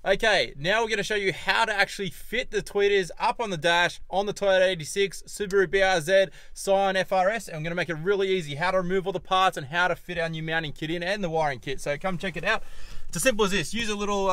Okay, now we're going to show you how to actually fit the tweeters up on the dash on the Toyota 86 Subaru BRZ Scion FR-S, and I'm going to make it really easy how to remove all the parts and how to fit our new mounting kit in and the wiring kit. So come check it out. It's as simple as this. Use a little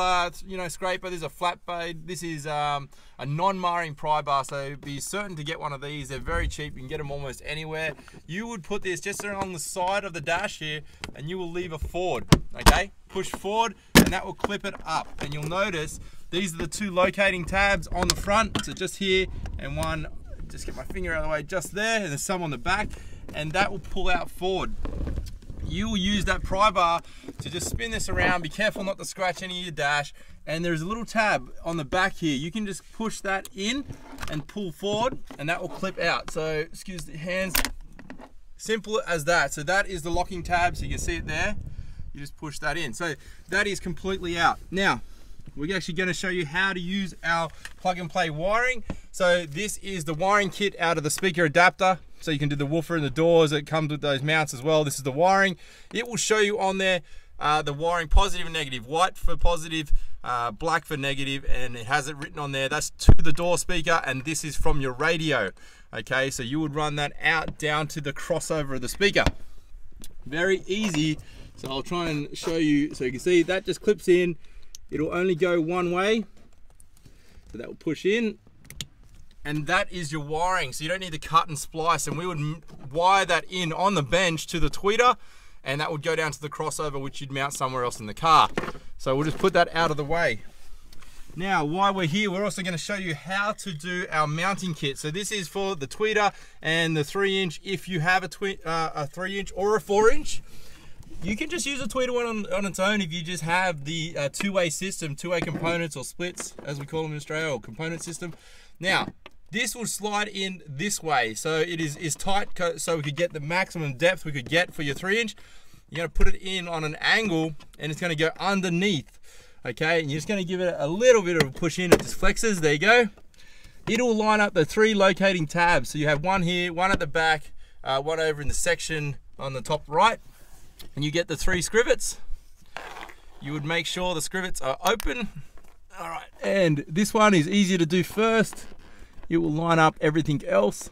scraper. This is a flat blade. This is a non-marring pry bar, so be certain to get one of these. They're very cheap. You can get them almost anywhere. You would put this just along the side of the dash here, and you will leave a forward. Okay, push forward, and that will clip it up. And you'll notice these are the two locating tabs on the front. So just here and one. Just get my finger out of the way, just there, and there's some on the back, and that will pull out forward. You will use that pry bar to just spin this around. Be careful not to scratch any of your dash. And there's a little tab on the back here. You can just push that in and pull forward, and that will clip out. So, excuse the hands. Simple as that. So that is the locking tab. So you can see it there. You just push that in. So that is completely out. Now, we're actually going to show you how to use our plug and play wiring. So this is the wiring kit out of the speaker adapter. So you can do the woofer and the doors. It comes with those mounts as well. This is the wiring. It will show you on there the wiring, positive and negative. White for positive, black for negative, and it has it written on there. That's to the door speaker, and this is from your radio. Okay, so you would run that out down to the crossover of the speaker. Very easy. So I'll try and show you. So you can see that just clips in. It'll only go one way. So that will push in. And that is your wiring, so you don't need to cut and splice, and we would wire that in on the bench to the tweeter, and that would go down to the crossover, which you'd mount somewhere else in the car. So we'll just put that out of the way. Now, while we're here, we're also going to show you how to do our mounting kit. So this is for the tweeter and the 3-inch. If you have a 3-inch or a 4-inch, you can just use a tweeter one on its own if you just have the two-way system, two-way components, or splits, as we call them in Australia, or component system. Now, this will slide in this way, so it is tight, so we could get the maximum depth we could get for your 3-inch. You're going to put it in on an angle, and it's going to go underneath. Okay, and you're just going to give it a little bit of a push in. It just flexes. There you go. It'll line up the 3 locating tabs. So you have one here, one at the back, one over in the section on the top right, and you get the 3 scrivets. You would make sure the scrivets are open. All right, and this one is easier to do first. It will line up everything else.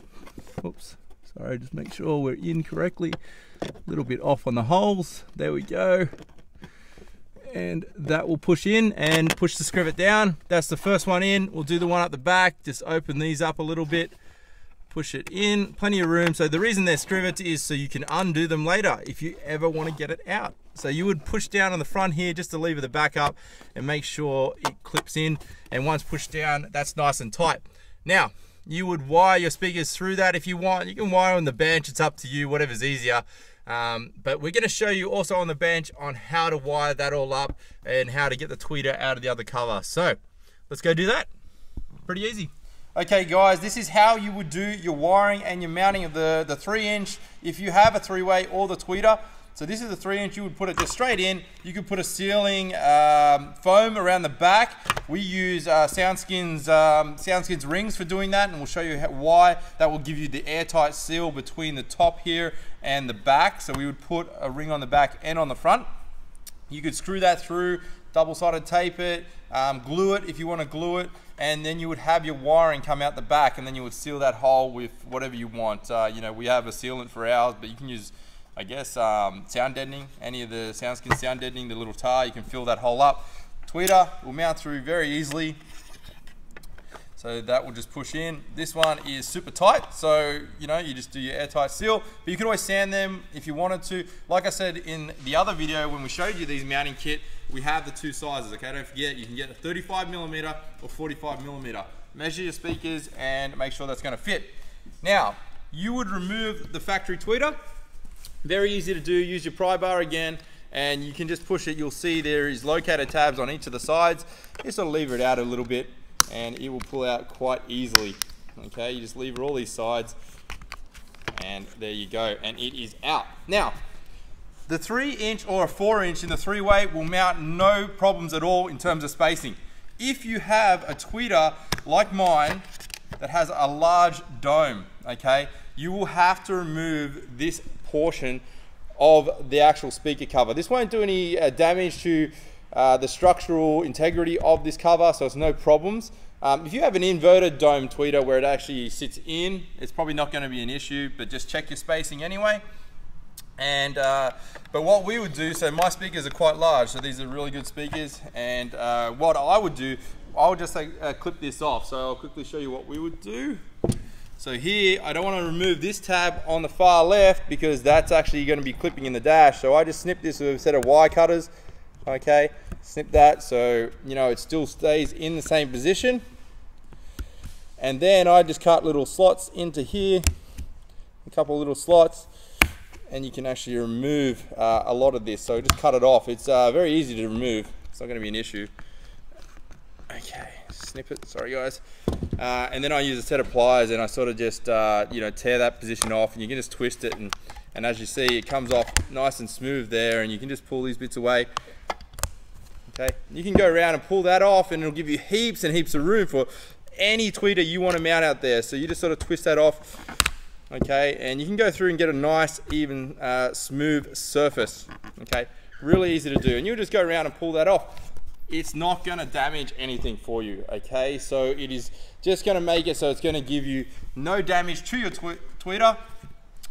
Oops, sorry, just make sure we're in correctly. A little bit off on the holes. There we go. And that will push in and push the scrivet down. That's the first one in. We'll do the one at the back. Just open these up a little bit. Push it in, plenty of room. So the reason they're scrivets is so you can undo them later if you ever want to get it out. So you would push down on the front here just to lever the back up and make sure it clips in. And once pushed down, that's nice and tight. Now, you would wire your speakers through that if you want. You can wire on the bench, it's up to you, whatever's easier. But we're going to show you also on the bench on how to wire that all up and how to get the tweeter out of the other cover. So let's go do that. Pretty easy. Okay guys, this is how you would do your wiring and your mounting of the 3-inch if you have a 3-way or the tweeter. So this is the 3-inch, you would put it just straight in. You could put a sealing foam around the back. We use SoundSkin's rings for doing that, and we'll show you why. That will give you the airtight seal between the top here and the back. So we would put a ring on the back and on the front. You could screw that through, double-sided tape it, glue it if you want to glue it, and then you would have your wiring come out the back, and then you would seal that hole with whatever you want. You know, we have a sealant for ours, but you can use, I guess, sound deadening, any of the SoundSkin sound deadening, the little tar, you can fill that hole up. Tweeter will mount through very easily. So that will just push in. This one is super tight, so you know, you just do your airtight seal, but you can always sand them if you wanted to. Like I said in the other video when we showed you these mounting kit, we have the 2 sizes, okay? Don't forget, you can get a 35mm or 45mm. Measure your speakers and make sure that's gonna fit. Now, you would remove the factory tweeter. Very easy to do, use your pry bar again, and you can just push it. You'll see there is locator tabs on each of the sides. Just sort of lever it out a little bit, and it will pull out quite easily. Okay, you just lever all these sides, and there you go, and it is out. Now, the 3-inch or a 4-inch in the 3-way will mount no problems at all in terms of spacing. If you have a tweeter like mine that has a large dome, okay, you will have to remove this portion of the actual speaker cover. This won't do any damage to the structural integrity of this cover, so it's no problems. If you have an inverted dome tweeter where it actually sits in, it's probably not going to be an issue, but just check your spacing anyway. And but what we would do, so my speakers are quite large, so these are really good speakers, and what I would do, I would just clip this off. So I'll quickly show you what we would do. So here, I don't want to remove this tab on the far left because that's actually going to be clipping in the dash. So I just snip this with a set of wire cutters. Okay, snip that so you know it still stays in the same position. And then I just cut little slots into here, a couple little slots, and you can actually remove a lot of this. So just cut it off. It's very easy to remove. It's not going to be an issue. Okay, snip it, sorry guys. And then I use a set of pliers and I sort of just you know, tear that position off, and you can just twist it, and as you see it comes off nice and smooth there, and you can just pull these bits away. Okay, you can go around and pull that off, and it'll give you heaps and heaps of room for any tweeter you want to mount out there. So you just sort of twist that off, okay, and you can go through and get a nice even smooth surface. Okay, really easy to do, and you'll just go around and pull that off. It's not going to damage anything for you, okay? So it is just going to make it so it's going to give you no damage to your tweeter.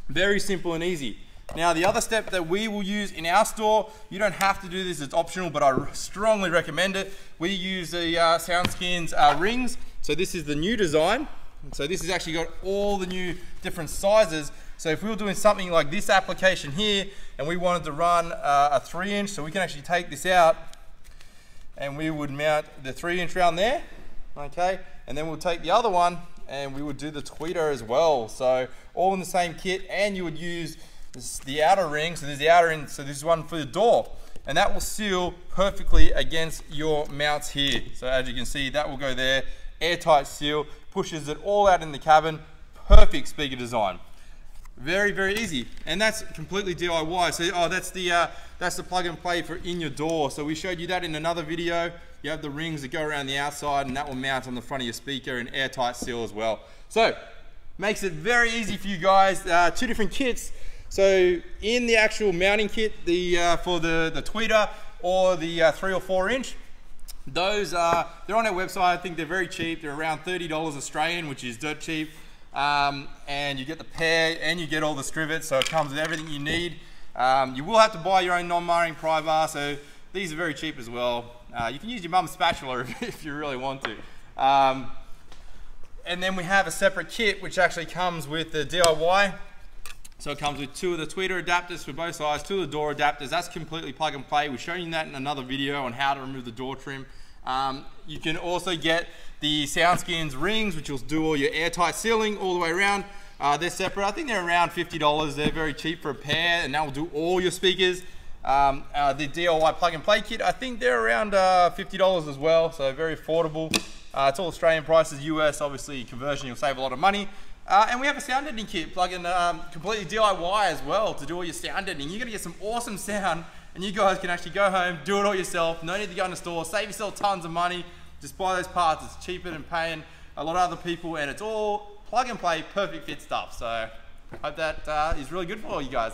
Very simple and easy. Now the other step that we will use in our store, you don't have to do this, it's optional, but I strongly recommend it. We use the SoundSkin's rings. So this is the new design. So this has actually got all the new different sizes. So if we were doing something like this application here, and we wanted to run a 3-inch, so we can actually take this out, and we would mount the 3-inch round there, okay? And then we'll take the other one and we would do the tweeter as well. So all in the same kit, and you would use the outer ring. So there's the outer ring, so this is one for the door. And that will seal perfectly against your mounts here. So as you can see, that will go there, airtight seal, pushes it all out in the cabin, perfect speaker design. Very, very easy, and that's completely DIY. So, that's the plug and play for in your door. So we showed you that in another video. You have the rings that go around the outside, and that will mount on the front of your speaker, and airtight seal as well. So, makes it very easy for you guys. 2 different kits. So in the actual mounting kit, for the tweeter or the 3 or 4 inch, those they're on our website. I think they're very cheap. They're around $30 Australian, which is dirt cheap. And you get the pair and you get all the scrivets, so it comes with everything you need. You will have to buy your own non-marring pry bar, so these are very cheap as well. You can use your mum's spatula if you really want to. And then we have a separate kit which actually comes with the DIY. So it comes with 2 of the tweeter adapters for both sides, 2 of the door adapters. That's completely plug and play. We've shown you that in another video on how to remove the door trim. You can also get the SoundSkin's rings, which will do all your airtight sealing all the way around. They're separate. I think they're around $50. They're very cheap for a pair, and that will do all your speakers. The DIY plug and play kit, I think they're around $50 as well, so very affordable. It's all Australian prices. US, obviously, conversion, you'll save a lot of money. And we have a sound editing kit, plug-in completely DIY as well to do all your sound editing. You're going to get some awesome sound, and you guys can actually go home, do it all yourself. No need to go in the store, save yourself tons of money. Just buy those parts. It's cheaper than paying a lot of other people, and it's all plug and play, perfect fit stuff. So hope that is really good for all you guys.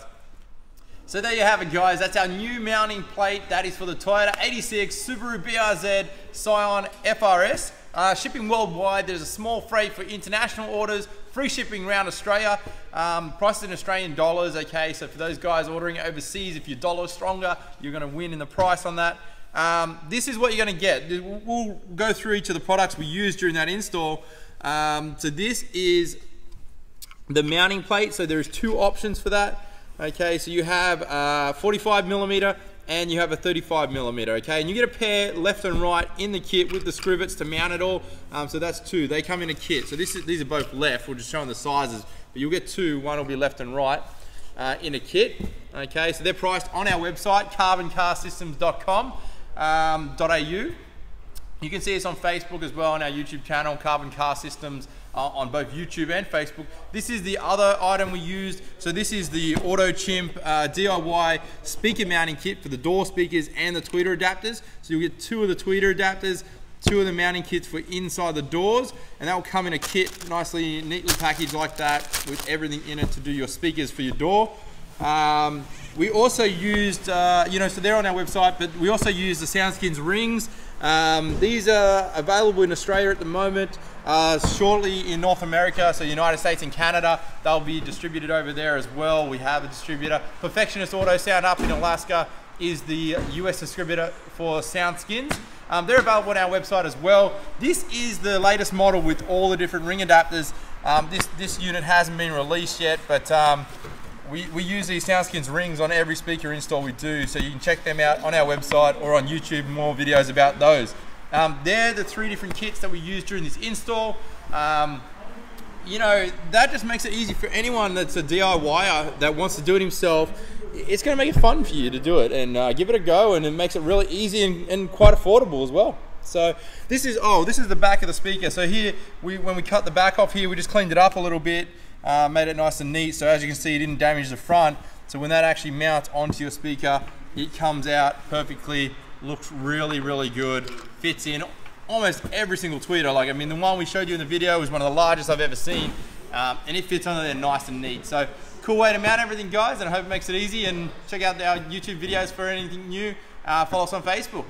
So there you have it, guys. That's our new mounting plate. That is for the Toyota 86 Subaru BRZ Scion FR-S. Shipping worldwide. There's a small freight for international orders. Free shipping around Australia. Priced in Australian dollars. Okay, so for those guys ordering overseas, if your dollar's stronger, you're going to win in the price on that. This is what you're going to get. We'll go through each of the products we used during that install. So this is the mounting plate. So there's 2 options for that. Okay, so you have 45mm and you have a 35mm, okay? And you get a pair left and right in the kit with the scrivets to mount it all. So that's 2, they come in a kit. So these are both left, we're just showing the sizes, but you'll get 2, one will be left and right in a kit. Okay, so they're priced on our website, carboncarsystems.com.au. You can see us on Facebook as well on our YouTube channel, Carbon Car Systems, on both YouTube and Facebook. This is the other item we used. So this is the AutoChimp DIY speaker mounting kit for the door speakers and the tweeter adapters. So you'll get 2 of the tweeter adapters, 2 of the mounting kits for inside the doors, and that will come in a kit nicely, neatly packaged like that with everything in it to do your speakers for your door. We also used, you know, so they're on our website, but we also use the SoundSkins rings. These are available in Australia at the moment, shortly in North America, so United States and Canada. They'll be distributed over there as well. We have a distributor. Perfectionist Auto Sound up in Alaska is the US distributor for SoundSkins. They're available on our website as well. This is the latest model with all the different ring adapters. This unit hasn't been released yet, but we use these SoundSkins rings on every speaker install we do, so you can check them out on our website or on YouTube, more videos about those. They're the 3 different kits that we use during this install. You know, that just makes it easy for anyone that's a DIYer that wants to do it himself. It's going to make it fun for you to do it, and give it a go, and it makes it really easy and quite affordable as well. So this is the back of the speaker. So here, when we cut the back off here, we just cleaned it up a little bit, made it nice and neat. So as you can see, it didn't damage the front. So when that actually mounts onto your speaker, it comes out perfectly, looks really, really good, fits in almost every single tweeter. Like, I mean, the one we showed you in the video was one of the largest I've ever seen, and it fits under there nice and neat. So cool way to mount everything, guys, and I hope it makes it easy. And check out our YouTube videos for anything new. Follow us on Facebook.